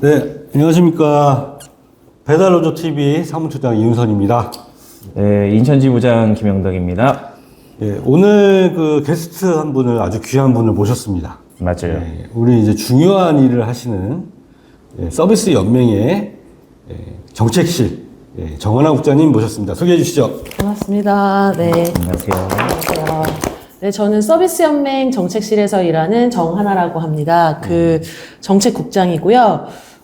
네, 안녕하십니까. 배달로조TV 사무처장 이윤선입니다. 네, 인천지부장 김영덕입니다. 네, 오늘 그 게스트 한 분을 아주 귀한 분을 모셨습니다. 맞아요. 네, 우리 이제 중요한 일을 하시는 서비스 연맹의 정책실 정하나 국장님 모셨습니다. 소개해 주시죠. 반갑습니다. 네. 안녕하세요. 안녕하세요. 네, 저는 서비스연맹 정책실에서 일하는 정하나라고 합니다. 그 정책국장이고요.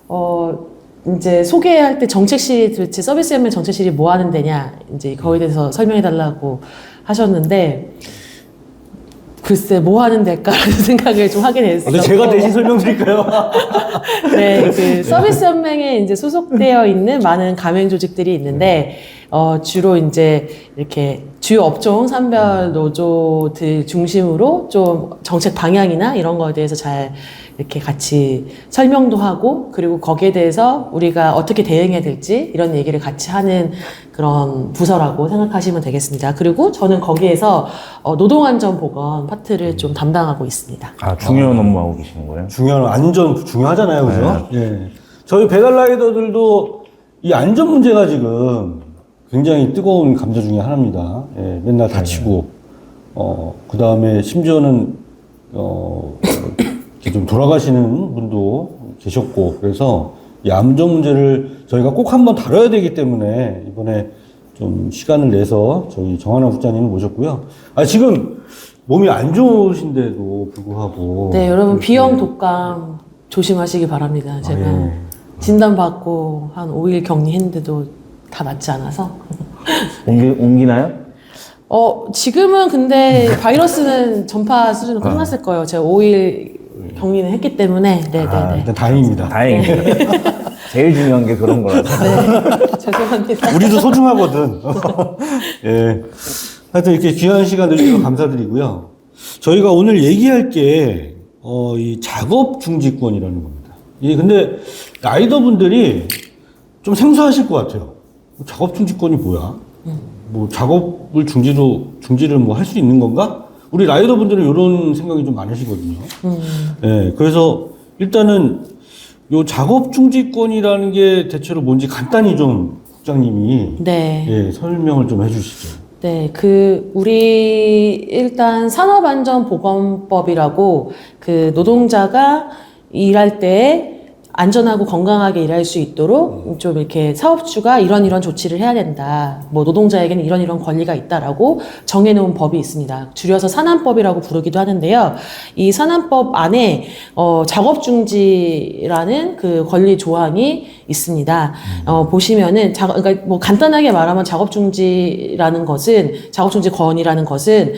이제 소개할 때 정책실이 도대체 서비스연맹 정책실이 뭐 하는 데냐, 이제 거기에 대해서 설명해 달라고 하셨는데, 글쎄, 뭐 하는 데일까라는 생각을 좀 하게 됐어요. 제가 대신 설명드릴까요? 네, 그 서비스 연맹에 이제 소속되어 있는 많은 가맹 조직들이 있는데, 주로 이제 이렇게 주요 업종 산별 노조들 중심으로 좀 정책 방향이나 이런 거에 대해서 잘 이렇게 같이 설명도 하고, 그리고 거기에 대해서 우리가 어떻게 대응해야 될지 이런 얘기를 같이 하는 그런 부서라고 생각하시면 되겠습니다. 그리고 저는 거기에서 노동안전보건 파트를 좀 담당하고 있습니다. 아, 중요한 업무하고 계시는 거예요? 중요한 안전 중요하잖아요, 그죠? 예. 저희 배달 라이더들도 이 안전 문제가 지금 굉장히 뜨거운 감자 중에 하나입니다. 예, 맨날 다치고, 그 다음에 심지어는, 이렇게 좀 돌아가시는 분도 계셨고, 그래서 이 안전 문제를 저희가 꼭 한번 다뤄야 되기 때문에 이번에 좀 시간을 내서 저희 정하나 국장님을 모셨고요. 아, 지금 몸이 안 좋으신데도 불구하고. 네, 여러분 이렇게 비형 독감 조심하시기 바랍니다. 제가 예. 진단받고 한 5일 격리했는데도 다 낫지 않아서. 옮기나요? 지금은 근데 바이러스는 전파 수준은 끝났을 거예요. 제가 5일 격리는 했기 때문에. 네네네. 일단 다행입니다. 다행이에요. 제일 중요한 게 그런 거라서. 네. 죄송합니다. 우리도 소중하거든. 예. 하여튼 이렇게 귀한 시간 내주셔서 감사드리고요. 저희가 오늘 얘기할 게, 이 작업 중지권이라는 겁니다. 이 근데 라이더분들이 좀 생소하실 것 같아요. 작업 중지권이 뭐야? 뭐 작업을 중지를 뭐 할 수 있는 건가? 우리 라이더분들은 이런 생각이 좀 많으시거든요. 예. 그래서 일단은 요 작업 중지권이라는 게 대체로 뭔지 간단히 좀 국장님이 네. 예, 설명을 좀 해주시죠. 네, 우리 일단 산업안전보건법이라고 그 노동자가 일할 때 안전하고 건강하게 일할 수 있도록 좀 이렇게 사업주가 이런 조치를 해야 된다. 뭐 노동자에게는 이런 권리가 있다라고 정해놓은 법이 있습니다. 줄여서 산안법이라고 부르기도 하는데요. 이 산안법 안에 작업중지라는 그 권리 조항이 있습니다. 보시면은 그러니까 뭐 간단하게 말하면 작업중지권이라는 것은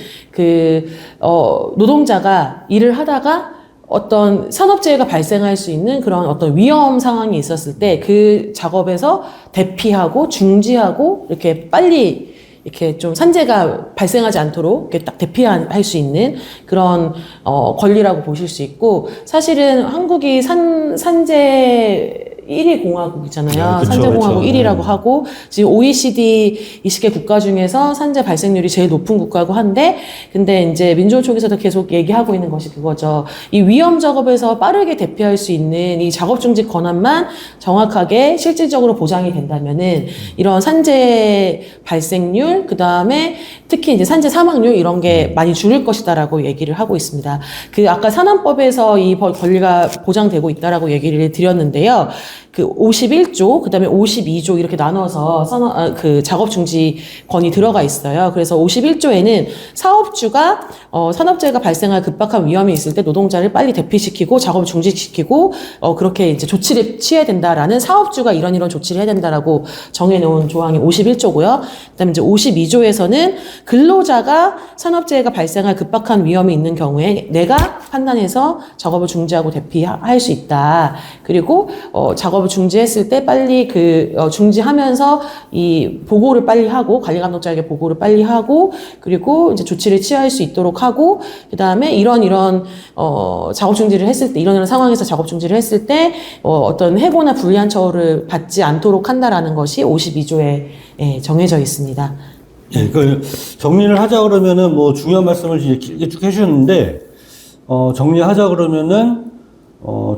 노동자가 일을 하다가 어떤 산업재해가 발생할 수 있는 그런 어떤 위험 상황이 있었을 때 그 작업에서 대피하고 중지하고 이렇게 빨리 이렇게 좀 산재가 발생하지 않도록 이렇게 딱 대피할 수 있는 그런 권리라고 보실 수 있고, 사실은 한국이 산재 1위 공화국이잖아요. 네, 그쵸, 산재공화국 그쵸. 1위라고 하고, 지금 OECD 20개 국가 중에서 산재 발생률이 제일 높은 국가고 한데, 근데 이제 민주노총 쪽에서도 계속 얘기하고 있는 것이 그거죠. 이 위험 작업에서 빠르게 대피할 수 있는 이 작업 중지 권한만 정확하게 실질적으로 보장이 된다면은 이런 산재 발생률, 그 다음에 특히 이제 산재 사망률 이런 게 많이 줄을 것이다라고 얘기를 하고 있습니다. 아까 산안법에서 이 권리가 보장되고 있다라고 얘기를 드렸는데요. 51조, 그 다음에 52조 이렇게 나눠서 작업중지권이 들어가 있어요. 그래서 51조에는 사업주가 산업재해가 발생할 급박한 위험이 있을 때 노동자를 빨리 대피시키고 작업을 중지시키고 그렇게 이제 조치를 취해야 된다라는, 사업주가 이런 조치를 해야 된다라고 정해놓은 조항이 51조고요. 그다음에 이제 52조에서는 근로자가 산업재해가 발생할 급박한 위험이 있는 경우에 내가 판단해서 작업을 중지하고 대피할 수 있다. 그리고 작업을 중지했을 때 빨리 중지하면서 이 보고를 빨리 하고, 관리감독자에게 보고를 빨리 하고, 그리고 이제 조치를 취할 수 있도록 하고, 그 다음에 이런 작업 중지를 했을 때, 이런 상황에서 작업 중지를 했을 때 어떤 해고나 불리한 처우를 받지 않도록 한다라는 것이 52조에 정해져 있습니다. 예, 정리를 하자 그러면은 뭐 중요한 말씀을 이제 길게 쭉 해주셨는데, 정리하자 그러면은,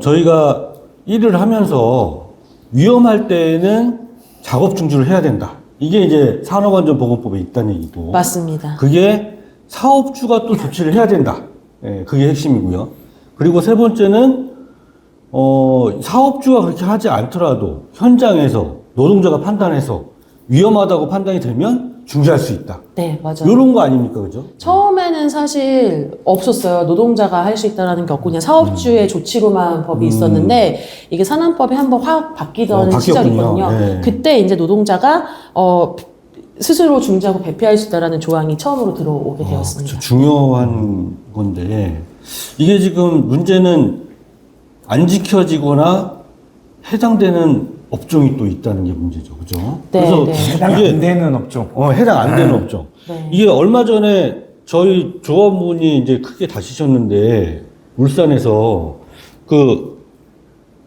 저희가 일을 하면서 위험할 때는 작업 중지를 해야 된다. 이게 이제 산업안전보건법에 있다는 얘기고. 맞습니다. 그게 사업주가 또 조치를 해야 된다. 예, 그게 핵심이고요. 그리고 세 번째는 사업주가 그렇게 하지 않더라도 현장에서 노동자가 판단해서 위험하다고 판단이 되면 중지할 수 있다. 네, 맞아요. 이런 거 아닙니까, 그죠? 처음에는 사실 없었어요. 노동자가 할 수 있다라는 게 없고 그냥 사업주의 조치로만 법이 있었는데 이게 산안법이 한번 확 바뀌던 바뀌었군요. 시절이거든요. 네. 그때 이제 노동자가 스스로 중지하고 배피할 수 있다라는 조항이 처음으로 들어오게 되었습니다. 그렇죠. 중요한 건데 이게 지금 문제는 안 지켜지거나 해당되는 업종이 또 있다는 게 문제죠, 그죠? 네, 그래서 네. 해당 안 되는 업종. 해당 안 되는 업종. 네. 이게 얼마 전에 저희 조합원이 이제 크게 다시셨는데 울산에서 그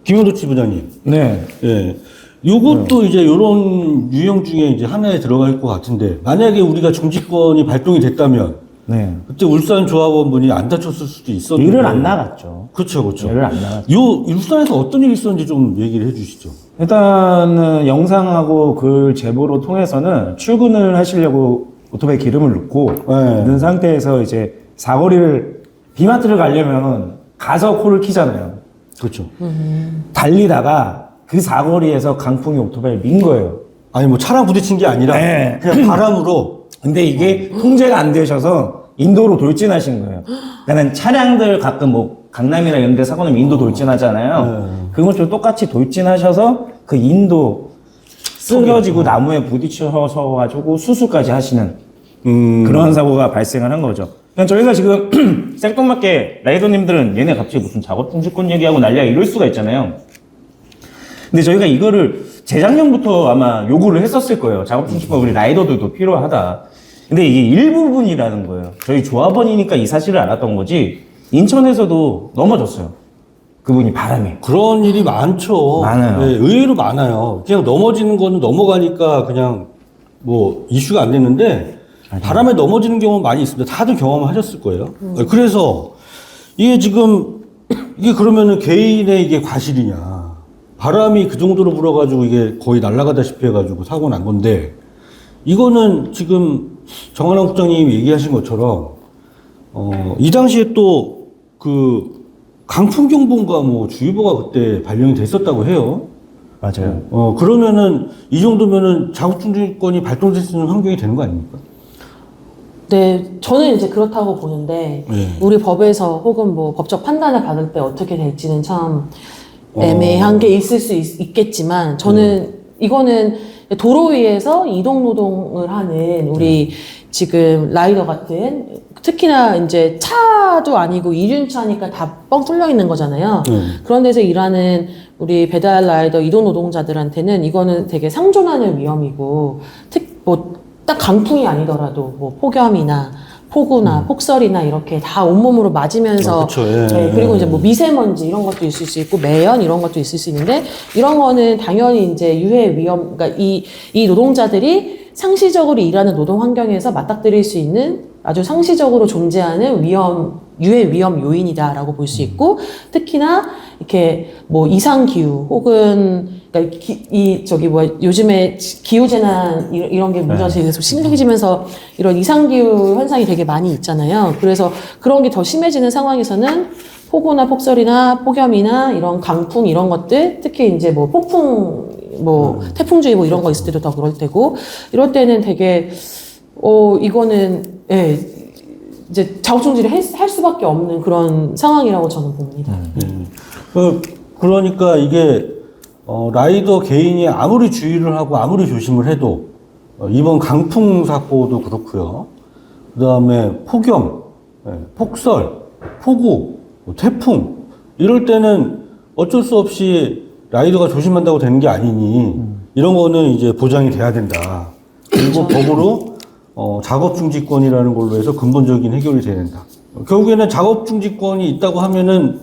김효도 지부장님, 네. 예, 요것도 이제 요런 유형 중에 이제 하나에 들어갈 것 같은데 만약에 우리가 중지권이 발동이 됐다면 네. 그때 울산 조합원분이 안 다쳤을 수도 있었는데 일을 안 나갔죠. 그렇죠, 그렇죠. 일을 안 나갔죠. 요 울산에서 어떤 일이 있었는지 좀 얘기를 해주시죠. 일단은 영상하고 글 제보로 통해서는 출근을 하시려고 오토바이 기름을 넣고 네. 있는 상태에서 이제 사거리를 비마트를 가려면 가서 코를 키잖아요. 그렇죠. 달리다가 그 사거리에서 강풍이 오토바이를 민 거예요. 아니 뭐 차랑 부딪힌 게 아니라 네. 그냥 바람으로. 근데 이게 통제가 안 되셔서 인도로 돌진하신 거예요. 그러니까 차량들 가끔 뭐 강남이나 이런 데 사고는 인도 돌진하잖아요. 그것처럼 똑같이 돌진하셔서 그 인도 쓰러지고 나무에 부딪혀서 가지고 수술까지 하시는 그런 사고가 발생을 한 거죠. 그냥 저희가 지금 생뚱맞게 라이더님들은 얘네 갑자기 무슨 작업 중지권 얘기하고 난리야 이럴 수가 있잖아요. 근데 저희가 이거를 재작년부터 아마 요구를 했었을 거예요. 작업 중지권 우리 라이더들도 필요하다. 근데 이게 일부분이라는 거예요. 저희 조합원이니까 이 사실을 알았던 거지 인천에서도 넘어졌어요. 그분이 바람에. 그런 일이 많죠. 많아요. 네, 의외로 많아요. 그냥 넘어지는 거는 넘어가니까 그냥 뭐 이슈가 안 됐는데 바람에 넘어지는 경우는 많이 있습니다. 다들 경험하셨을 거예요. 그래서 이게 지금 이게 그러면은 개인의 이게 과실이냐. 바람이 그 정도로 불어가지고 이게 거의 날아가다시피 해가지고 사고 난 건데 이거는 지금 정한환 국장님이 얘기하신 것처럼 이 당시에 또 그 강풍경보인가 뭐 주의보가 그때 발령이 됐었다고 해요. 맞아요. 그러면은 이 정도면은 자국중지권이 발동될 수 있는 환경이 되는 거 아닙니까? 네, 저는 이제 그렇다고 보는데 네. 우리 법에서 혹은 뭐 법적 판단을 받을 때 어떻게 될지는 참 애매한 게 있을 수 있겠지만 저는 이거는 도로 위에서 이동 노동을 하는 우리 지금 라이더 같은 특히나 이제 차도 아니고 이륜차니까 다 뻥 뚫려 있는 거잖아요. 그런 데서 일하는 우리 배달 라이더 이동 노동자들한테는 이거는 되게 상존하는 위험이고 딱 강풍이 아니더라도 뭐 폭염이나 폭우나 폭설이나 이렇게 다 온몸으로 맞으면서 그쵸, 예. 네, 그리고 이제 뭐 미세먼지 이런 것도 있을 수 있고 매연 이런 것도 있을 수 있는데 이런 거는 당연히 이제 유해 위험 그러니까 이 노동자들이 상시적으로 일하는 노동 환경에서 맞닥뜨릴 수 있는 아주 상시적으로 존재하는 유해 위험 요인이다라고 볼 수 있고 특히나 이렇게 뭐 이상 기후 혹은 그러니까 요즘에 기후 재난 이런 게 문제가 계속 심각해지면서 이런 이상 기후 현상이 되게 많이 있잖아요. 그래서 그런 게 더 심해지는 상황에서는 폭우나 폭설이나 폭염이나 이런 강풍 이런 것들 특히 이제 뭐 폭풍 뭐 태풍주의보 이런 거 있을 때도 더 그럴 테고 이럴 때는 되게 이거는 예 이제 자국중지를 할 수밖에 없는 그런 상황이라고 저는 봅니다. 그러니까 이게 라이더 개인이 아무리 주의를 하고 아무리 조심을 해도 이번 강풍 사고도 그렇고요. 그다음에 폭염, 폭설, 폭우, 뭐 태풍 이럴 때는 어쩔 수 없이 라이더가 조심한다고 되는 게 아니니 이런 거는 이제 보장이 돼야 된다. 그리고 법으로 작업중지권이라는 걸로 해서 근본적인 해결이 돼야 된다. 결국에는 작업중지권이 있다고 하면은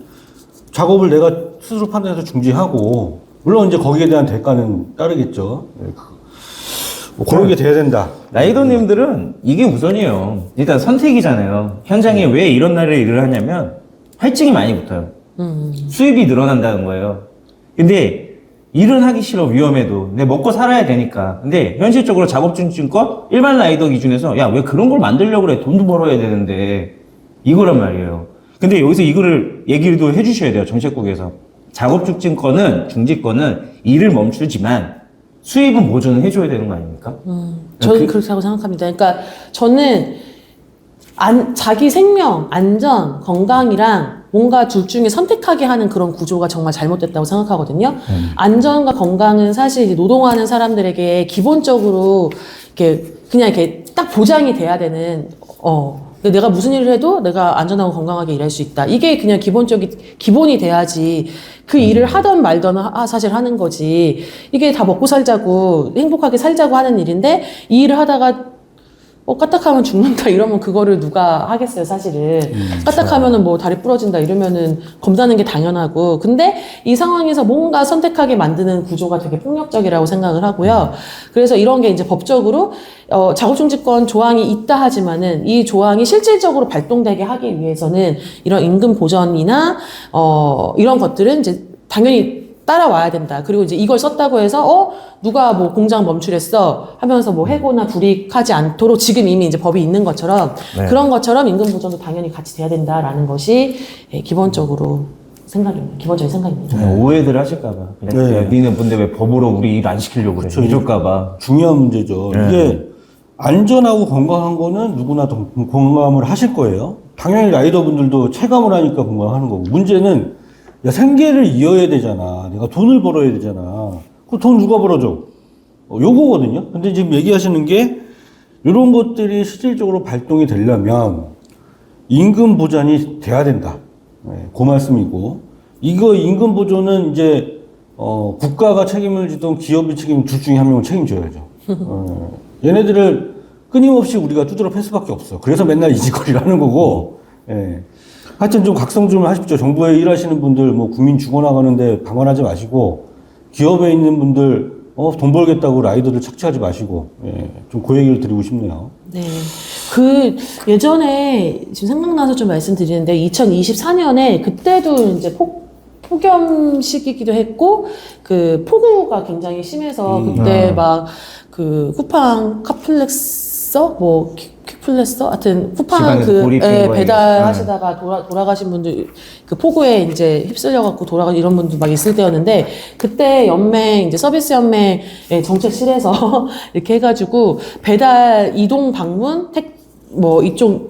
작업을 내가 스스로 판단해서 중지하고 물론 이제 거기에 대한 대가는 따르겠죠. 뭐 그런 게 돼야 된다. 라이더님들은 이게 우선이에요. 일단 선택이잖아요. 현장에 왜 이런 날에 일을 하냐면 할증이 많이 붙어요. 수입이 늘어난다는 거예요. 근데 일은 하기 싫어, 위험해도. 내 먹고 살아야 되니까. 근데 현실적으로 작업중지권 일반 라이더 기준에서 야, 왜 그런 걸 만들려고 그래? 돈도 벌어야 되는데. 이거란 말이에요. 근데 여기서 이거를 얘기도 해주셔야 돼요, 정책국에서. 중지권은 일을 멈추지만 수입은 보존을 해줘야 되는 거 아닙니까? 저는 그렇다고 생각합니다. 그러니까 저는 자기 생명, 안전, 건강이랑 뭔가 둘 중에 선택하게 하는 그런 구조가 정말 잘못됐다고 생각하거든요. 안전과 건강은 사실 이제 노동하는 사람들에게 기본적으로 그냥 이렇게 딱 보장이 돼야 되는, 내가 무슨 일을 해도 내가 안전하고 건강하게 일할 수 있다. 이게 그냥 기본이 돼야지 그 일을 하던 말던 사실 하는 거지. 이게 다 먹고 살자고, 행복하게 살자고 하는 일인데, 이 일을 하다가 까딱하면 죽는다 이러면 그거를 누가 하겠어요, 사실은. 까딱하면은 뭐 다리 부러진다 이러면은 검사하는 게 당연하고. 근데 이 상황에서 뭔가 선택하게 만드는 구조가 되게 폭력적이라고 생각을 하고요. 그래서 이런 게 이제 법적으로, 작업중지권 조항이 있다 하지만은 이 조항이 실질적으로 발동되게 하기 위해서는 이런 임금 보전이나, 이런 것들은 이제 당연히 따라와야 된다. 그리고 이제 이걸 썼다고 해서, 누가 뭐 공장 멈추랬어 하면서 뭐 해고나 불이익하지 않도록 지금 이미 이제 법이 있는 것처럼 네. 그런 것처럼 임금 보전도 당연히 같이 돼야 된다라는 것이 기본적인 생각입니다. 오해들 하실까봐. 네. 야, 니는 근데 왜 법으로 우리 일 안 시키려고 그래? 이럴까봐. 중요한 문제죠. 네. 이게 안전하고 건강한 거는 누구나 공감을 하실 거예요. 당연히 라이더분들도 체감을 하니까 공감하는 거고. 문제는 야, 생계를 이어야 되잖아. 내가 돈을 벌어야 되잖아. 그 돈 누가 벌어줘? 요거거든요. 근데 지금 얘기하시는 게 이런 것들이 실질적으로 발동이 되려면 임금 보전이 돼야 된다. 네, 그 말씀이고. 이거 임금 보전은 이제 국가가 책임을 지던 기업이 둘 중에 한 명을 책임져야죠. 얘네들을 끊임없이 우리가 두드러 팰 수밖에 없어. 그래서 맨날 이 짓거리를 하는 거고. 예. 하여튼 좀 각성 좀 하십시오. 정부에 일하시는 분들, 뭐 국민 죽어나가는데 방관하지 마시고, 기업에 있는 분들, 돈 벌겠다고 라이더들 착취하지 마시고, 예. 좀 그 얘기를 드리고 싶네요. 네. 예전에 지금 생각나서 좀 말씀드리는데 2024년에 그때도 이제 폭염 시기이기도 했고, 폭우가 굉장히 심해서 그때 쿠팡 카플렉서, 퀵플레서? 하여튼, 쿠팡 배달하시다가 돌아가신 분들, 폭우에 이제 휩쓸려갖고 돌아가신 이런 분들 막 있을 때였는데, 그때 이제 서비스 연맹 정책실에서 이렇게 해가지고, 배달 이동 방문,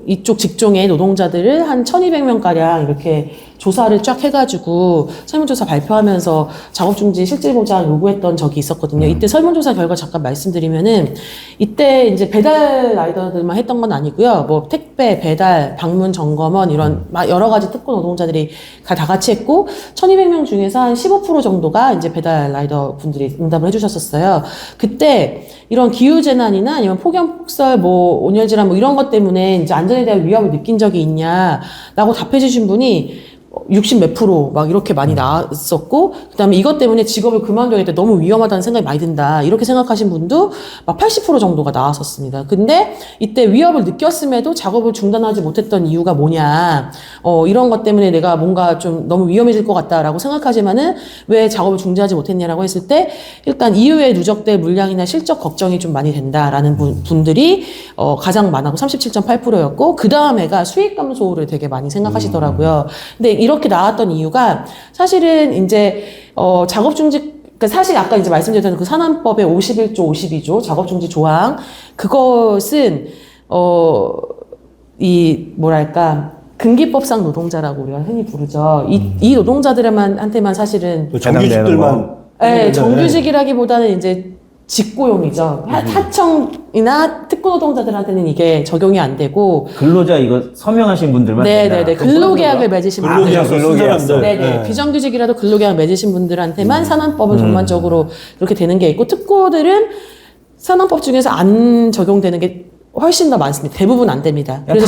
이쪽 직종의 노동자들을 한 1200명가량 이렇게 조사를 쫙 해가지고 설문조사 발표하면서 작업중지 실질보장 요구했던 적이 있었거든요. 이때 설문조사 결과 잠깐 말씀드리면은 이때 이제 배달 라이더들만 했던 건 아니고요. 뭐 택배, 배달, 방문 점검원 이런 여러 가지 특고 노동자들이 다 같이 했고 1200명 중에서 한 15% 정도가 이제 배달 라이더 분들이 응답을 해주셨었어요. 그때 이런 기후재난이나 아니면 폭염, 폭설, 온열질환 이런 것 때문에 이제 안전에 대한 위협을 느낀 적이 있냐라고 답해주신 분이 60 몇 프로 막 이렇게 많이 나왔었고, 그 다음에 이것 때문에 직업을 그만둬야겠다, 너무 위험하다는 생각이 많이 든다, 이렇게 생각하신 분도 막 80% 정도가 나왔었습니다. 근데 이때 위협을 느꼈음에도 작업을 중단하지 못했던 이유가 뭐냐, 이런 것 때문에 내가 뭔가 좀 너무 위험해질 것 같다라고 생각하지만은 왜 작업을 중지하지 못했냐라고 했을 때, 일단 이후에 누적될 물량이나 실적 걱정이 좀 많이 된다라는 분들이 가장 많았고 37.8%였고, 그 다음에가 수익 감소를 되게 많이 생각하시더라고요. 근데 이렇게 나왔던 이유가 사실은 이제 작업중지, 그러니까 사실 아까 이제 말씀드렸던 그 산안법의 51조, 52조 작업중지 조항, 그것은 근기법상 노동자라고 우리가 흔히 부르죠. 이 노동자들한테만 사실은 정규직들만. 네, 정규직이라기보다는 이제 직고용이죠. 하청이나 특고 노동자들한테는 이게 적용이 안 되고. 근로자 이거 서명하신 분들만. 네네네. 근로계약을 맺으신 분들. 근로계약서. 네네. 비정규직이라도 근로계약 맺으신 분들한테만 산안법은 전반적으로 이렇게 되는 게 있고, 특고들은 산안법 중에서 안 적용되는 게 훨씬 더 많습니다. 대부분 안 됩니다. 그래서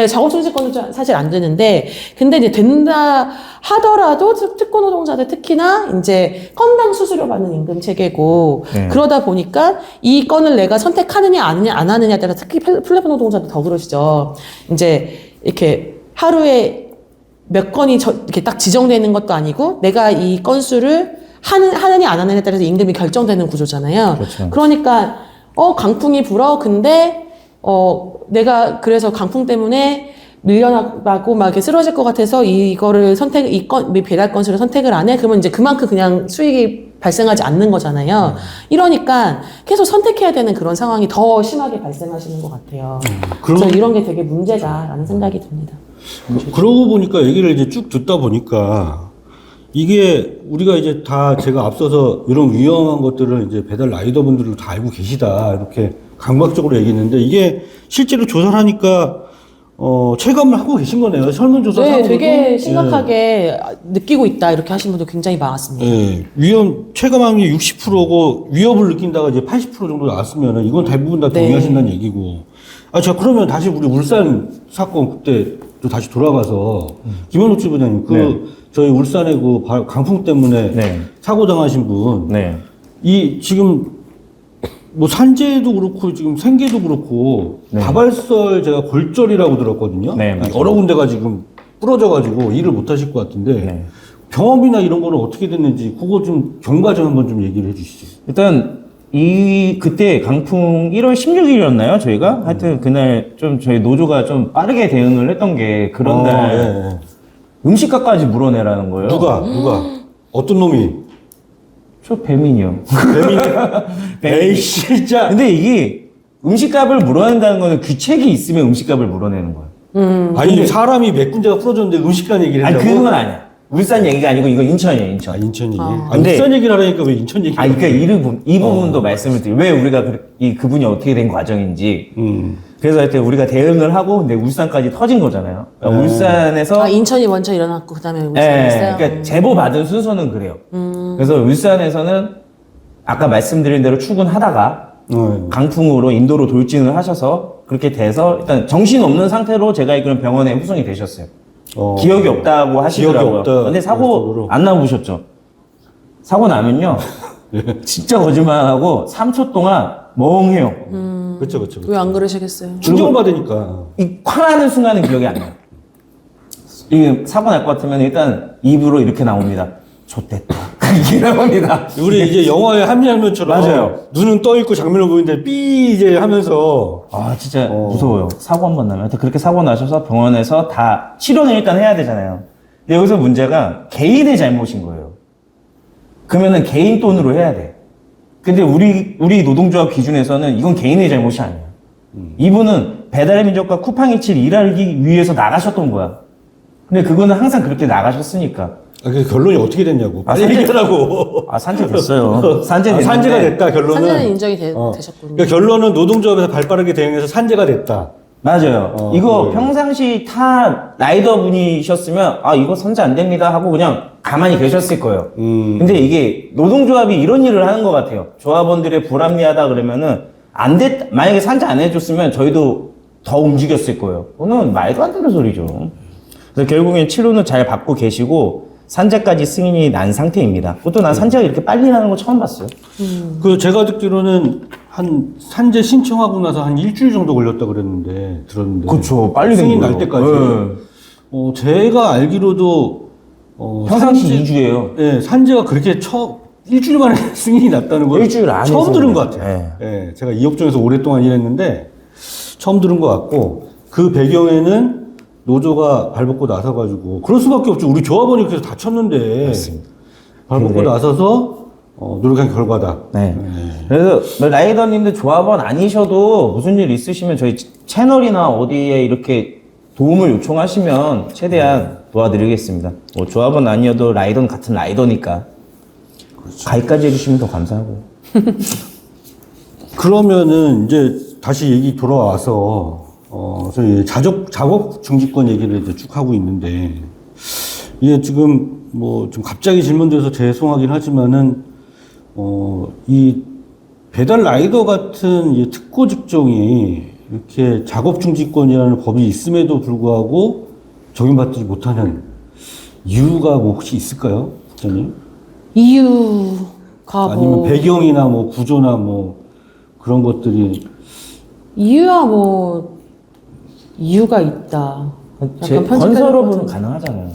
작업중지권은 사실 안 되는데, 근데 이제 된다 하더라도 특고 노동자들 특히나 이제 건당 수수료 받는 임금 체계고, 그러다 보니까 이 건을 내가 선택하느냐 안 하느냐에 따라 특히 플랫폼 노동자들 더 그러시죠. 이제 이렇게 하루에 몇 건이 이렇게 딱 지정되는 것도 아니고, 내가 이 건수를 하느냐 안 하느냐에 따라서 임금이 결정되는 구조잖아요. 그렇죠. 그러니까 강풍이 불어. 근데 내가 그래서 강풍 때문에 밀려나고 막 이렇게 쓰러질 것 같아서 이거를 배달 건수를 선택을 안 해. 그러면 이제 그만큼 그냥 수익이 발생하지 않는 거잖아요. 이러니까 계속 선택해야 되는 그런 상황이 더 심하게 발생하시는 것 같아요. 그래서 이런 게 되게 문제다라는 생각이 듭니다. 그러고 보니까 얘기를 이제 쭉 듣다 보니까 이게 우리가 이제 다 제가 앞서서 이런 위험한 것들을 이제 배달 라이더분들도 다 알고 계시다 이렇게 강박적으로 얘기했는데 이게 실제로 조사를 하니까 체감을 하고 계신 거네요. 설문조사. 네, 되게 심각하게 느끼고 있다 이렇게 하신 분도 굉장히 많았습니다. 예, 체감 확률이 60%고 위협을 느낀다가 이제 80% 정도 나왔으면은 이건 대부분 다 동의하신다는 얘기고. 자, 그러면 다시 우리 울산 사건 그때 또 다시 돌아가서 김현욱 지부장님 저희 울산에 그 강풍 때문에 사고 당하신 분. 이 지금 뭐 산재도 그렇고 지금 생계도 그렇고 다발설 제가 골절이라고 들었거든요. 여러 군데가 지금 부러져가지고 일을 못 하실 것 같은데 병원비나 이런 거는 어떻게 됐는지 그거 좀 경과 좀 한번 좀 얘기를 해주시죠. 일단 그때 강풍 1월 16일이었나요? 저희가 하여튼 그날 좀 저희 노조가 좀 빠르게 대응을 했던 게 그런 날 음식값까지 물어내라는 거예요. 누가 어떤 놈이? 저 배민이요. 에이 진짜. 근데 이게 음식값을 물어낸다는 거는 규칙이 있으면 음식값을 물어내는 거예요. 아니 사람이 몇 군데가 부러졌는데 음식간 얘기를 아니 한다고? 그건 아니야. 울산 얘기가 아니고 이거 인천이에요, 인천. 인천 얘기. 근데- 울산 얘기를 하라니까 왜 인천 얘기? 그러니까 이 부분도 말씀을 드려요. 왜 우리가 그분이 어떻게 된 과정인지. 그래서 하여튼 우리가 대응을 하고 근데 울산까지 터진 거잖아요. 그러니까 울산에서 인천이 먼저 일어났고 그다음에 울산이 예, 있어요. 그러니까 제보 받은 순서는 그래요. 그래서 울산에서는 아까 말씀드린 대로 출근하다가 강풍으로 인도로 돌진을 하셔서 그렇게 돼서 일단 정신 없는 상태로 제가 알기로는 병원에 후송이 되셨어요. 기억이 없다고 하시더라고요. 기억이 없다. 근데 사고 안 나보셨죠? 사고 나면요. 진짜 거짓말하고 3초 동안 멍해요. 그렇죠. 왜 안 그러시겠어요? 충격을 받으니까. 이 쾅하는 순간은 기억이 안 나요. 이게 사고 날 것 같으면 일단 입으로 이렇게 나옵니다. 좆됐다. 이게 나옵니다. 우리 이제 영화의 한 장면처럼 맞아요. 눈은 떠 있고 장면을 보이는데 삐 이제 하면서 아 진짜 무서워요. 사고 한 번 나면 하여튼 그렇게 사고 나셔서 병원에서 다 치료는 일단 해야 되잖아요. 근데 여기서 문제가 개인의 잘못인 거예요. 그러면은 개인 돈으로 해야 돼. 근데 우리 노동조합 기준에서는 이건 개인의 잘못이 아니야. 이분은 배달의 민족과 쿠팡이칠 일하기 위해서 나가셨던 거야. 근데 그거는 항상 그렇게 나가셨으니까. 그 결론이 어떻게 됐냐고. 빨리 얘기하라고. 산재 됐어요. 산재가 됐다 결론은. 산재는 인정이 되셨군요. 그러니까 결론은 노동조합에서 발빠르게 대응해서 산재가 됐다. 맞아요. 이거 평상시 타 라이더 분이셨으면 이거 산재 안 됩니다 하고 그냥 가만히 계셨을 거예요. 근데 이게 노동조합이 이런 일을 하는 것 같아요. 조합원들의 불합리하다 그러면은 만약에 산재 안 해줬으면 저희도 더 움직였을 거예요. 그거는 말도 안 되는 소리죠. 그래서 결국엔 치료는 잘 받고 계시고 산재까지 승인이 난 상태입니다. 그것도 난 산재가 이렇게 빨리 나는 거 처음 봤어요. 제가 듣기로는 한 산재 신청하고 나서 한 일주일 정도 걸렸다 들었는데. 그렇죠. 빨리 된 승인 거예요. 날 때까지. 제가 알기로도 평상시 2주예요. 네, 산재가 그렇게 일주일 만에 승인이 났다는 걸 일주일 안에 처음 들은 승인이 것 같아요. 네. 네, 제가 이 업종에서 오랫동안 일했는데 처음 들은 것 같고 그 배경에는 노조가 발벗고 나서가지고 그럴 수밖에 없죠. 우리 조합원이 그래서 다쳤는데 맞습니다. 발벗고 나서서 노력한 결과다. 네. 그래서 라이더님들 조합원 아니셔도 무슨 일 있으시면 저희 채널이나 어디에 이렇게 도움을 요청하시면 최대한 도와드리겠습니다. 뭐 조합원 아니어도 라이더는 같은 라이더니까 가입까지 해주시면 더 감사하고요. 그러면은 이제 다시 얘기 돌아와서 저희 작업 중지권 얘기를 이제 쭉 하고 있는데 이게 지금 뭐 좀 갑자기 질문드려서 죄송하긴 하지만은 이 배달 라이더 같은 이 특고 직종이 이렇게 작업 중지권이라는 법이 있음에도 불구하고 적용받지 못하는 이유가 뭐 혹시 있을까요, 국장님? 이유가 아니면 배경이나 뭐 구조나 뭐 그런 것들이 이유가 있다. 건설업은 가능하잖아요.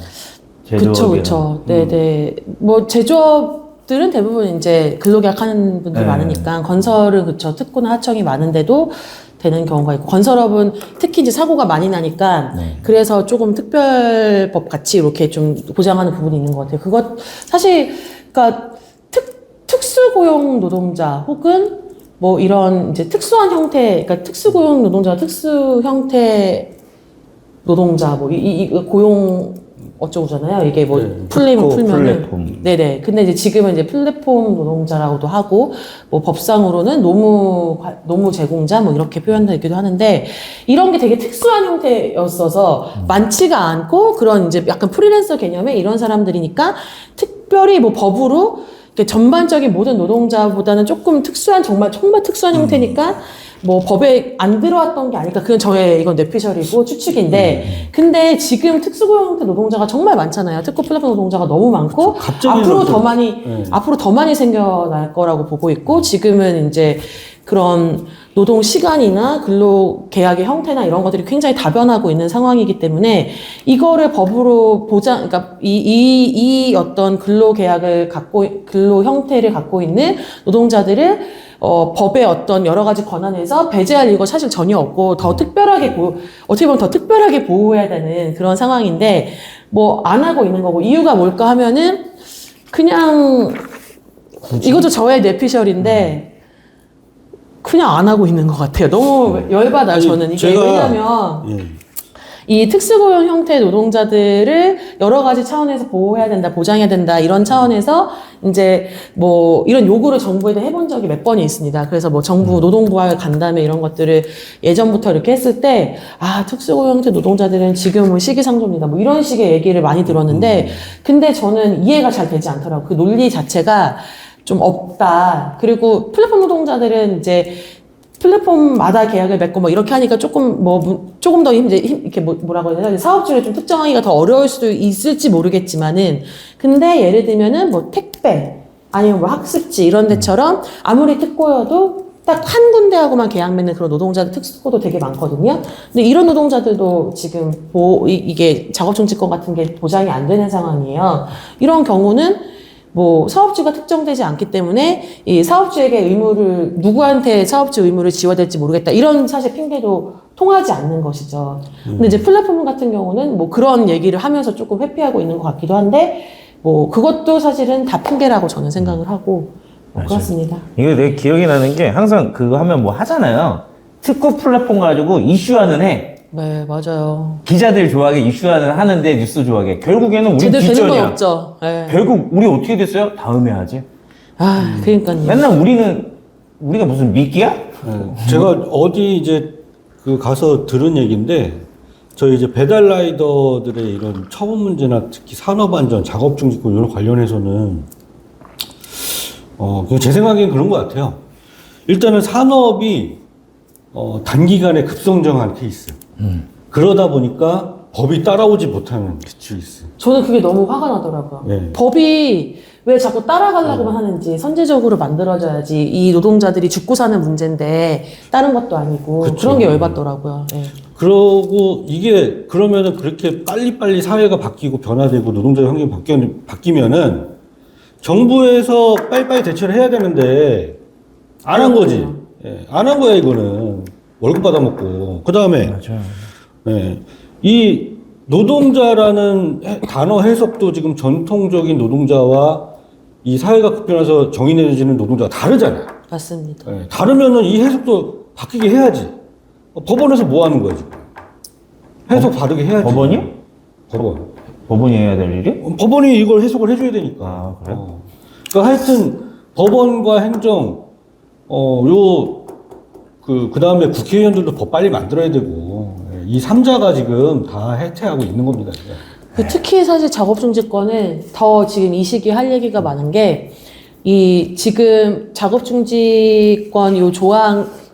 제조업이랑. 그쵸. 네네. 뭐 제조업 기업들은 대부분 이제 근로계약 하는 분들이 네. 많으니까 건설은 그쵸. 특구나 하청이 많은데도 되는 경우가 있고 건설업은 특히 이제 사고가 많이 나니까 네. 그래서 조금 특별법 같이 이렇게 좀 보장하는 부분이 있는 것 같아요. 그것 사실 그러니까 특수고용 노동자 혹은 뭐 이런 이제 특수한 형태, 그러니까 특수고용 노동자, 특수 형태 노동자, 뭐 이 고용 어쩌고잖아요. 이게 뭐 네, 풀리면 풀면은. 플랫폼. 네네. 근데 이제 지금은 이제 플랫폼 노동자라고도 하고, 뭐 법상으로는 노무 제공자 뭐 이렇게 표현되기도 하는데, 이런 게 되게 특수한 형태였어서 많지가 않고, 그런 이제 약간 프리랜서 개념의 이런 사람들이니까, 특별히 뭐 법으로 이렇게 전반적인 모든 노동자보다는 조금 특수한, 정말 특수한 형태니까, 뭐 법에 안 들어왔던 게 아닐까. 그건 저의 이건 뇌피셜이고 추측인데. 근데 지금 특수고용 형태 노동자가 정말 많잖아요. 특고 플랫폼 노동자가 너무 많고 갑자기 앞으로 그렇죠. 더 많이 네. 앞으로 더 많이 생겨날 거라고 보고 있고 지금은 이제 그런 노동 시간이나 근로 계약의 형태나 이런 것들이 굉장히 다변하고 있는 상황이기 때문에 이거를 법으로 그러니까 이 어떤 근로 계약을 근로 형태를 갖고 있는 노동자들을 법의 어떤 여러 가지 권한에서 배제할 이유가 사실 전혀 없고 더 특별하게 어떻게 보면 더 특별하게 보호해야 되는 그런 상황인데 뭐 안 하고 있는 거고 이유가 뭘까 하면은 그냥 이것도 저의 뇌피셜인데 그냥 안 하고 있는 것 같아요. 너무 열받아요. 저는 이게 왜냐면 예. 이 특수고용 형태 노동자들을 여러 가지 차원에서 보호해야 된다, 보장해야 된다, 이런 차원에서 이제 뭐 이런 요구를 정부에도 해본 적이 몇 번이 있습니다. 그래서 뭐 정부 노동부와 간담회 이런 것들을 예전부터 이렇게 했을 때, 아, 특수고용 형태 노동자들은 지금은 시기상조입니다. 뭐 이런 식의 얘기를 많이 들었는데, 근데 저는 이해가 잘 되지 않더라고요. 그 논리 자체가 좀 없다. 그리고 플랫폼 노동자들은 이제 플랫폼마다 계약을 맺고 뭐 이렇게 하니까 조금 더 이렇게 뭐라고 해야 되나 사업주를 좀 특정하기가 더 어려울 수도 있을지 모르겠지만은 근데 예를 들면은 뭐 택배 아니면 뭐 학습지 이런 데처럼 아무리 특고여도 딱 한 군데하고만 계약 맺는 그런 노동자들 특수고도 되게 많거든요. 근데 이런 노동자들도 지금 이게 작업중지권 같은 게 보장이 안 되는 상황이에요. 이런 경우는 뭐 사업주가 특정되지 않기 때문에 이 사업주에게 누구한테 사업주 의무를 지워야 될지 모르겠다 이런 사실 핑계도 통하지 않는 것이죠. 근데 이제 플랫폼 같은 경우는 뭐 그런 얘기를 하면서 조금 회피하고 있는 것 같기도 한데 뭐 그것도 사실은 다 핑계라고 저는 생각을 하고 뭐 그렇습니다. 이게 되게 기억이 나는 게 항상 그거 하면 뭐 하잖아요. 특고 플랫폼 가지고 이슈화는 해. 네, 맞아요. 기자들 좋아하게 이슈화는 하는데 뉴스 좋아하게 결국에는 우리 제대로 되는 건 뒷전이야. 없죠. 네. 결국 우리 어떻게 됐어요? 다음에 하지. 아, 그러니까요. 맨날 우리가 무슨 미끼야? 제가 어디 이제 그 가서 들은 얘기인데 저희 이제 배달 라이더들의 이런 처분 문제나 특히 산업안전, 작업중지권 이런 관련해서는 그냥 제 생각엔 그런 것 같아요. 일단은 산업이 단기간에 급성장한 케이스. 그러다 보니까 법이 따라오지 못하는 케이스. 저는 그게 너무 화가 나더라고요. 네. 법이 왜 자꾸 따라가려고만 하는지 선제적으로 만들어져야지 이 노동자들이 죽고 사는 문제인데 다른 것도 아니고 그쵸. 그런 게 열받더라고요. 네. 그러고 이게 그러면은 그렇게 빨리빨리 사회가 바뀌고 변화되고 노동자 환경이 바뀌면은 정부에서 빨리빨리 대처를 해야 되는데 안 한 거지. 안 한 거야 이거는. 월급 받아먹고. 그 다음에 맞아요. 이 노동자라는 단어 해석도 지금 전통적인 노동자와 이 사회가 급변해서 정의내려지는 노동자가 다르잖아요. 맞습니다. 다르면은 이 해석도 바뀌게 해야지. 법원에서 뭐 하는 거야, 지금? 해석 다르게 해야지. 법원이요? 법원. 법원이 해야 될 일이? 법원이 이걸 해석을 해줘야 되니까. 아, 그래요? 그러니까 하여튼 법원과 행정, 그 다음에 국회의원들도 법 빨리 만들어야 되고, 이 3자가 지금 다 해체하고 있는 겁니다. 특히 사실 작업중지권은 더 지금 이 시기에 할 얘기가 많은 게, 지금 작업중지권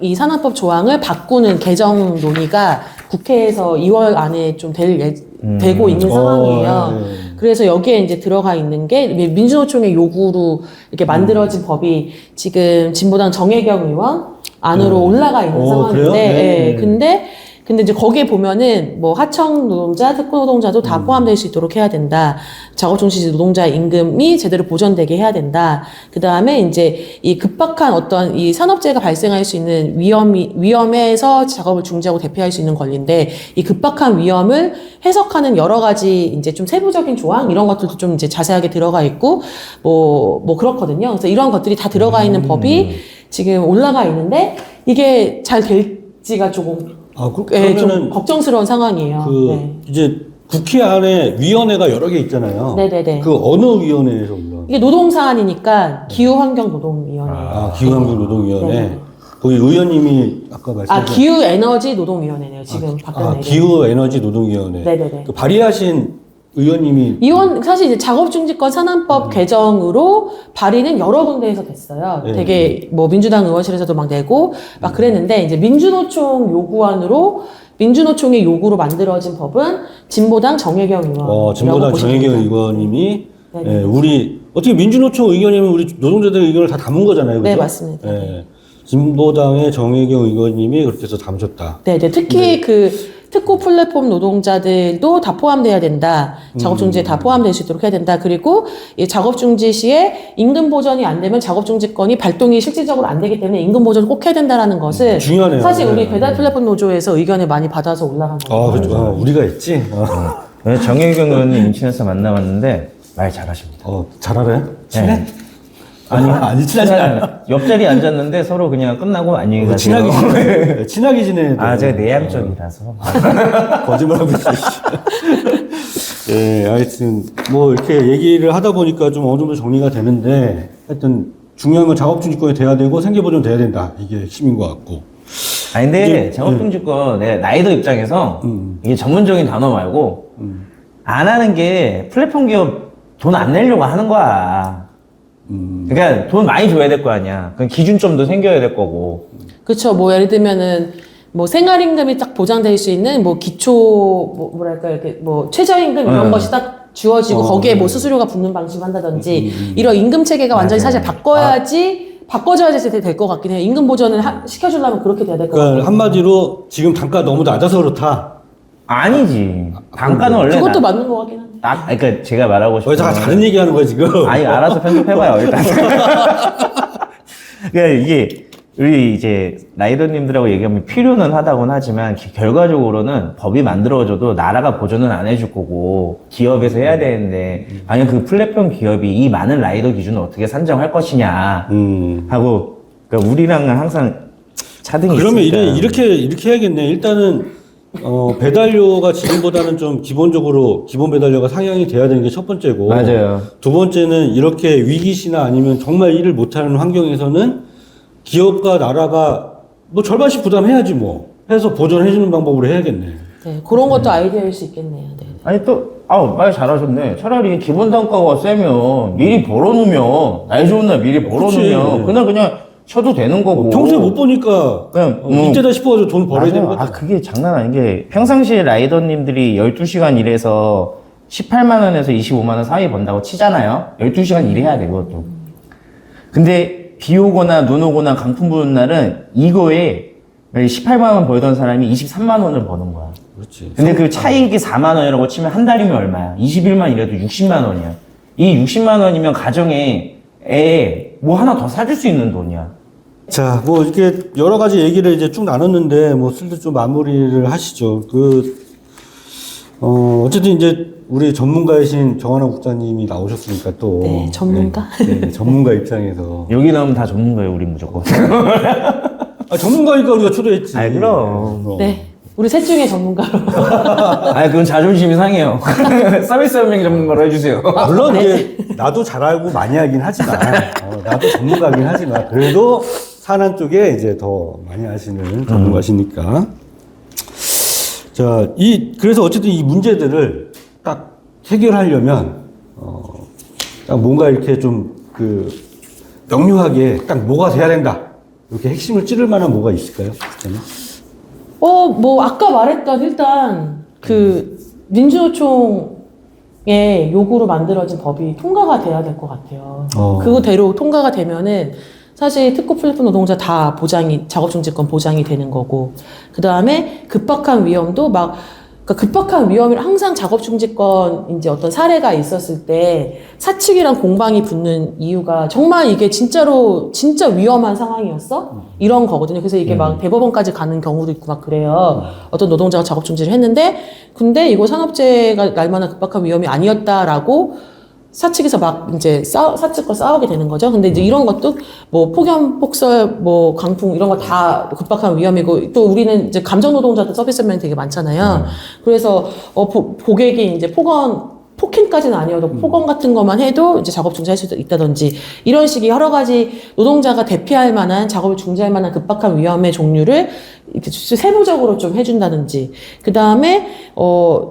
이 산업법 조항을 바꾸는 개정 논의가 국회에서 2월 안에 좀 되고 있는 상황이에요. 그래서 여기에 이제 들어가 있는 게 민주노총의 요구로 이렇게 만들어진 법이 지금 진보당 정혜경 의원 안으로 올라가 있는 상황인데, 그래요? 네. 근데 근데 이제 거기에 보면은 뭐 하청 노동자, 특고 노동자도 다 포함될 수 있도록 해야 된다. 작업중지 노동자 임금이 제대로 보전되게 해야 된다. 그 다음에 이제 이 급박한 어떤 이 산업재해가 발생할 수 있는 위험에서 작업을 중지하고 대피할 수 있는 권리인데 이 급박한 위험을 해석하는 여러 가지 이제 좀 세부적인 조항 이런 것들도 좀 이제 자세하게 들어가 있고 뭐 그렇거든요. 그래서 이런 것들이 다 들어가 있는 법이 지금 올라가 있는데 이게 잘 될지가 조금 좀 그러면은 걱정스러운 상황이에요. 네. 이제 국회 안에 위원회가 여러 개 있잖아요. 네네네. 그 어느 위원회에서 올라? 이게 노동사안이니까 기후환경노동위원회. 기후환경노동위원회. 네네. 거기 의원님이 아까 말씀하신 기후에너지노동위원회네요. 지금 바뀌었네요. 기후에너지노동위원회. 네네네. 그 발의하신 의원님이 사실 이제 작업중지권 산안법 개정으로 발의는 여러 군데에서 됐어요. 네. 되게 뭐 민주당 의원실에서도 막 내고 막 그랬는데 이제 민주노총 요구안으로 민주노총의 요구로 만들어진 법은 진보당 정혜경 의원. 진보당 정혜경 의원님이 네네. 우리 어떻게 민주노총 의견이면 우리 노동자들의 의견을 다 담은 거잖아요. 그죠? 네, 맞습니다. 진보당의 정혜경 의원님이 그렇게 해서 담으셨다. 네, 특히 그 특고 플랫폼 노동자들도 다 포함돼야 된다. 작업중지에 다 포함될 수 있도록 해야 된다. 그리고 이 작업중지 시에 임금 보전이 안 되면 작업중지권이 발동이 실질적으로 안 되기 때문에 임금 보전을 꼭 해야 된다라는 것을 중요하네요. 사실 우리 배달 플랫폼 노조에서 의견을 많이 받아서 올라간 거예요. 그렇죠. 우리가 했지. 정혜경 의원님 인천에서 만나봤는데 말 잘하십니다. 잘 알아요? 친해? 아니 친하지 않아. 옆자리에 앉았는데 서로 그냥 끝나고 안녕히 가세요. 친하게 지내야 돼. 제가 내향적이라서. 거짓말하고 있어. 하여튼 뭐 이렇게 얘기를 하다 보니까 좀 어느 정도 정리가 되는데 하여튼 중요한 건 작업중지권이 돼야 되고 생계보존 돼야 된다. 이게 핵심인 것 같고. 근데 작업중지권 라이더 입장에서 이게 전문적인 단어 말고 안 하는 게 플랫폼 기업 돈 안 내려고 하는 거야. 그러니까 돈 많이 줘야 될 거 아니야. 그럼 기준점도 생겨야 될 거고. 그렇죠. 뭐 예를 들면은 뭐 생활임금이 딱 보장될 수 있는 뭐 기초 뭐랄까 이렇게 뭐 최저임금 이런 것이 딱 주어지고 거기에 뭐 수수료가 붙는 방식을 한다든지 이런 임금 체계가 완전히 사실 바꿔줘야지 될 것 같긴 해요. 임금 보전을 시켜주려면 그렇게 돼야 될 것 같아요. 그러니까 한마디로 지금 단가 너무 낮아서 그렇다. 아니지. 단가는 원래 그것도 맞는 것 같긴 한데. 그러니까 제가 말하고 싶은 다 다른 얘기하는 거야 지금. 알아서 편집해봐요 일단. 그러니까 이게 우리 이제 라이더님들하고 얘기하면 필요는 하다곤 하지만 결과적으로는 법이 만들어져도 나라가 보존은 안 해줄 거고 기업에서 해야 되는데 만약 그 플랫폼 기업이 이 많은 라이더 기준을 어떻게 산정할 것이냐 하고 그러니까 우리랑은 항상 차등이 그러면 있으니까. 이렇게 해야겠네. 일단은 배달료가 지금보다는 좀 기본 배달료가 상향이 돼야 되는 게 첫 번째고. 맞아요. 두 번째는 이렇게 위기시나 아니면 정말 일을 못하는 환경에서는 기업과 나라가 뭐 절반씩 부담해야지 뭐. 해서 보존해주는 방법으로 해야겠네. 네, 그런 것도 아이디어일 수 있겠네요. 네. 아니 말 잘하셨네. 차라리 기본 단가가 세면 미리 벌어놓으면 날 좋은 날 미리 벌어놓으면 그냥 쳐도 되는 거고. 평소에 못 보니까 그냥 이때다 싶어가지고 돈 벌어야 되는 거죠. 그게 장난 아닌 게 평상시에 라이더님들이 12시간 일해서 18만 원에서 25만 원 사이 번다고 치잖아요. 12시간 일해야 돼 그것도. 근데 비 오거나 눈 오거나 강풍 부는 날은 이거에 18만 원 벌던 사람이 23만 원을 버는 거야. 그렇지. 근데 그 차익이 4만 원이라고 치면 한 달이면 얼마야? 21만 일해도 60만 원이야. 이 60만 원이면 가정에 뭐 하나 더 사줄 수 있는 돈이야. 자, 뭐 이렇게 여러 가지 얘기를 이제 쭉 나눴는데 뭐 슬슬 좀 마무리를 하시죠. 어쨌든 이제 우리 전문가이신 정한아 국장님이 나오셨으니까 또. 네, 전문가? 네, 전문가 입장에서. 여기 나오면 다 전문가예요, 우리 무조건. 전문가니까 우리가 초대했지. 그럼. 네. 우리 셋 중에 전문가로. 그건 자존심이 상해요. 서비스 협력 전문가로 해주세요. 물론 이제 나도 잘 알고 많이 하긴 하지만, 나도 전문가긴 하지만, 그래도 산안 쪽에 이제 더 많이 하시는 전문가시니까. 자, 그래서 어쨌든 이 문제들을 딱 해결하려면, 딱 뭔가 이렇게 좀 명료하게 딱 뭐가 돼야 된다. 이렇게 핵심을 찌를 만한 뭐가 있을까요? 진짜는? 뭐, 아까 말했던 일단, 민주노총의 요구로 만들어진 법이 통과가 돼야 될 것 같아요. 그거대로 통과가 되면은, 사실 특고 플랫폼 노동자 다 보장이, 작업중지권 보장이 되는 거고, 그 다음에 급박한 위험도 막, 그러니까 급박한 위험을 항상 작업중지권 이제 어떤 사례가 있었을 때 사측이랑 공방이 붙는 이유가 정말 이게 진짜로 진짜 위험한 상황이었어? 이런 거거든요. 그래서 이게 막 대법원까지 가는 경우도 있고 막 그래요. 어떤 노동자가 작업중지를 했는데, 근데 이거 산업재해가 날 만한 급박한 위험이 아니었다라고 사측에서 막 이제 사측과 싸우게 되는 거죠. 근데 이제 이런 것도 뭐 폭염, 폭설, 뭐 강풍 이런 거 다 급박한 위험이고, 또 우리는 이제 감정 노동자도 서비스맨 되게 많잖아요. 그래서 고객이 이제 폭행까지는 아니어도 폭언 같은 것만 해도 이제 작업 중지할 수 있다든지, 이런 식의 여러 가지 노동자가 대피할 만한, 작업을 중지할 만한 급박한 위험의 종류를 이렇게 세부적으로 좀 해준다든지, 그 다음에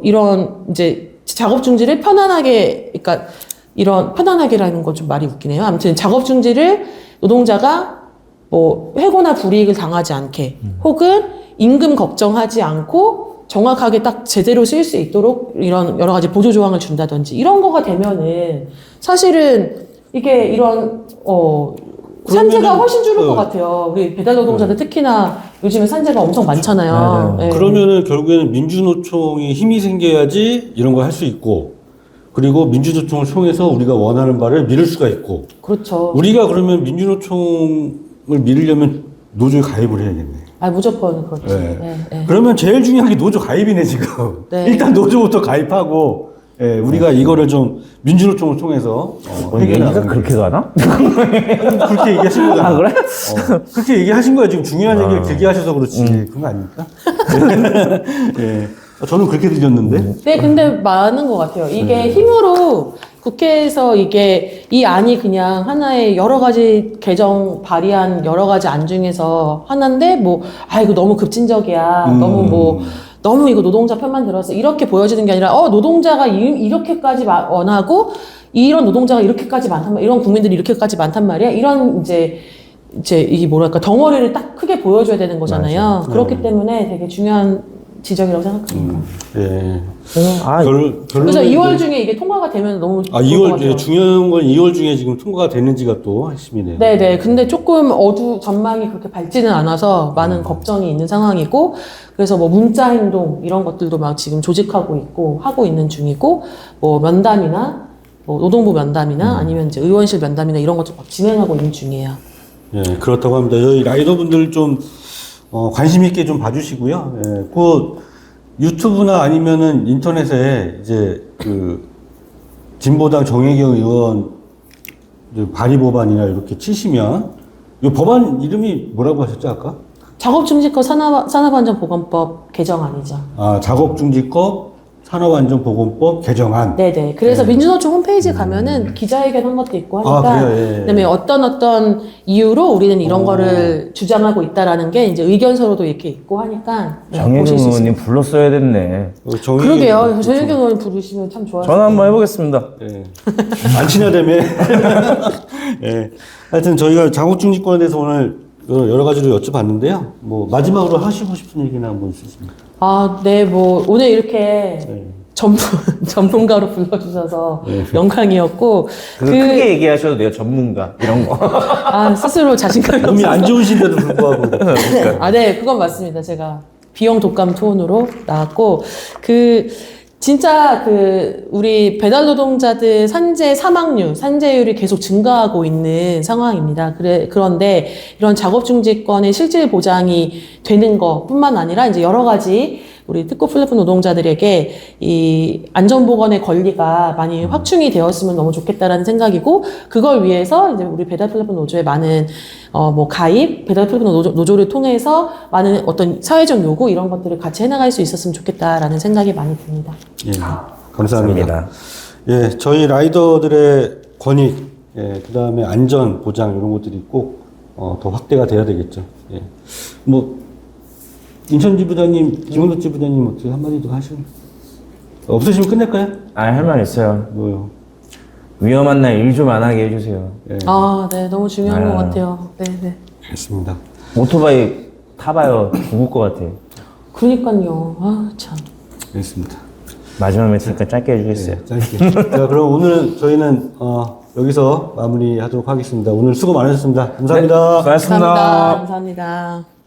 이런 이제 작업 중지를 편안하게, 그러니까 이런 편안하게라는 건 좀 말이 웃기네요. 아무튼 작업 중지를 노동자가 뭐 해고나 불이익을 당하지 않게, 혹은 임금 걱정하지 않고 정확하게 딱 제대로 쓸 수 있도록 이런 여러 가지 보조 조항을 준다든지, 이런 거가 되면은 사실은 이게 이런 산재가 훨씬 줄을 것 같아요. 우리 배달 노동자들 특히나 요즘에 산재가 엄청 많잖아요. 네. 그러면은 결국에는 민주노총이 힘이 생겨야지 이런 걸 할 수 있고, 그리고 민주노총을 통해서 우리가 원하는 바를 미룰 수가 있고. 그렇죠. 우리가 그러면 민주노총을 미루려면 노조에 가입을 해야겠네. 아, 무조건 그렇죠. 네. 네, 네. 그러면 제일 중요한 게 노조 가입이네, 지금. 네. 일단 노조부터 가입하고, 우리가 이거를 좀 민주노총을 통해서 얘기가 해결하는 그렇게 가나? 그렇게 얘기하신 거잖아. 아, 그래? 그렇게 얘기하신 거야. 지금 중요한 얘기를 길게 하셔서 그렇지. 그런 거 아닙니까? 예. 저는 그렇게 들렸는데. 네, 근데 많은 것 같아요. 이게 힘으로 국회에서 이게 이 안이 그냥 하나의 여러 가지 개정 발의한 여러 가지 안 중에서 하나인데, 뭐, 아, 이거 너무 급진적이야. 너무 이거 노동자 편만 들어서 이렇게 보여지는 게 아니라, 노동자가 이렇게까지 원하고, 이런 노동자가 이렇게까지 많단 말이야. 이런 국민들이 이렇게까지 많단 말이야. 이런 이제 이게 뭐랄까, 덩어리를 딱 크게 보여줘야 되는 거잖아요. 그렇기 때문에 되게 중요한 지적이라고 생각합니다. 예. 그래서 2월 중에 이게 통과가 되면 너무 좋을 것 2월, 같아요. 예, 중요한 건 2월 중에 지금 통과가 됐는지가 또 핵심이네요. 네네. 근데 조금 전망이 그렇게 밝지는 않아서 많은 걱정이 있는 상황이고, 그래서 뭐 문자 행동 이런 것들도 막 지금 조직하고 있고 하고 있는 중이고, 뭐 면담이나 뭐 노동부 면담이나 아니면 이제 의원실 면담이나 이런 것도 막 진행하고 있는 중이에요. 예, 그렇다고 합니다. 저희 라이더분들 좀 관심 있게 좀 봐주시고요. 예, 그 유튜브나 아니면은 인터넷에 이제 그 진보당 정혜경 의원 발의 법안이나 이렇게 치시면, 이 법안 이름이 뭐라고 하셨죠 아까? 작업중지권 산업안전보건법 개정안이죠. 아, 작업중지법 산업안전보건법 개정안. 네네. 그래서 민주노총 홈페이지 가면은 기자회견 한 것도 있고 하니까, 그래요? 예. 그다음에 어떤 이유로 우리는 이런 거를 주장하고 있다라는 게 이제 의견서로도 이렇게 있고 하니까, 네, 정혜경 보실 수 의원님 있습니다. 불렀어야 됐네. 그러게요. 정혜경 의원 부르시면 참 좋아요. 전화 한번 해보겠습니다. 예. 안 친하다며. 예. 하여튼 저희가 작업중지권에 대해서 오늘 여러 가지로 여쭤봤는데요. 뭐 마지막으로 하시고 싶은 얘기나 한번 있으십니까? 아, 네, 뭐 오늘 이렇게 전문가로 불러주셔서 영광이었고, 크게 얘기하셔도 돼요. 전문가 이런 거. 스스로 자신감이 몸이 없어서. 안 좋으신데도 불구하고. 네, 그건 맞습니다. 제가 비용 독감 토론으로 나왔고, 진짜 우리 배달 노동자들 산재율이 계속 증가하고 있는 상황입니다. 그런데 이런 작업중지권의 실질 보장이 되는 것 뿐만 아니라 이제 여러 가지 우리 특고 플랫폼 노동자들에게 이 안전보건의 권리가 많이 확충이 되었으면 너무 좋겠다라는 생각이고, 그걸 위해서 이제 우리 배달 플랫폼 노조의 많은 가입, 배달 플랫폼 노조를 통해서 많은 어떤 사회적 요구 이런 것들을 같이 해나갈 수 있었으면 좋겠다라는 생각이 많이 듭니다. 예, 감사합니다. 예, 저희 라이더들의 권익, 그 다음에 안전 보장 이런 것들이 꼭 더 확대가 돼야 되겠죠. 예. 뭐 인천 지부장님, 김원덕 지부장님 어떻게 한마디 더 하시면 없으시면 끝낼까요? 할 말 있어요. 뭐요? 위험한 날 일 좀 안 하게 해주세요. 예. 네, 너무 중요한 것 같아요. 네. 알겠습니다. 오토바이 타봐요. 죽을 것 같아. 그러니까요. 참. 알겠습니다. 마지막 멘트니까 짧게 해주겠어요. 짧게. 자, 그럼 오늘 저희는 여기서 마무리하도록 하겠습니다. 오늘 수고 많으셨습니다. 감사합니다. 네, 수고하셨습니다. 감사합니다.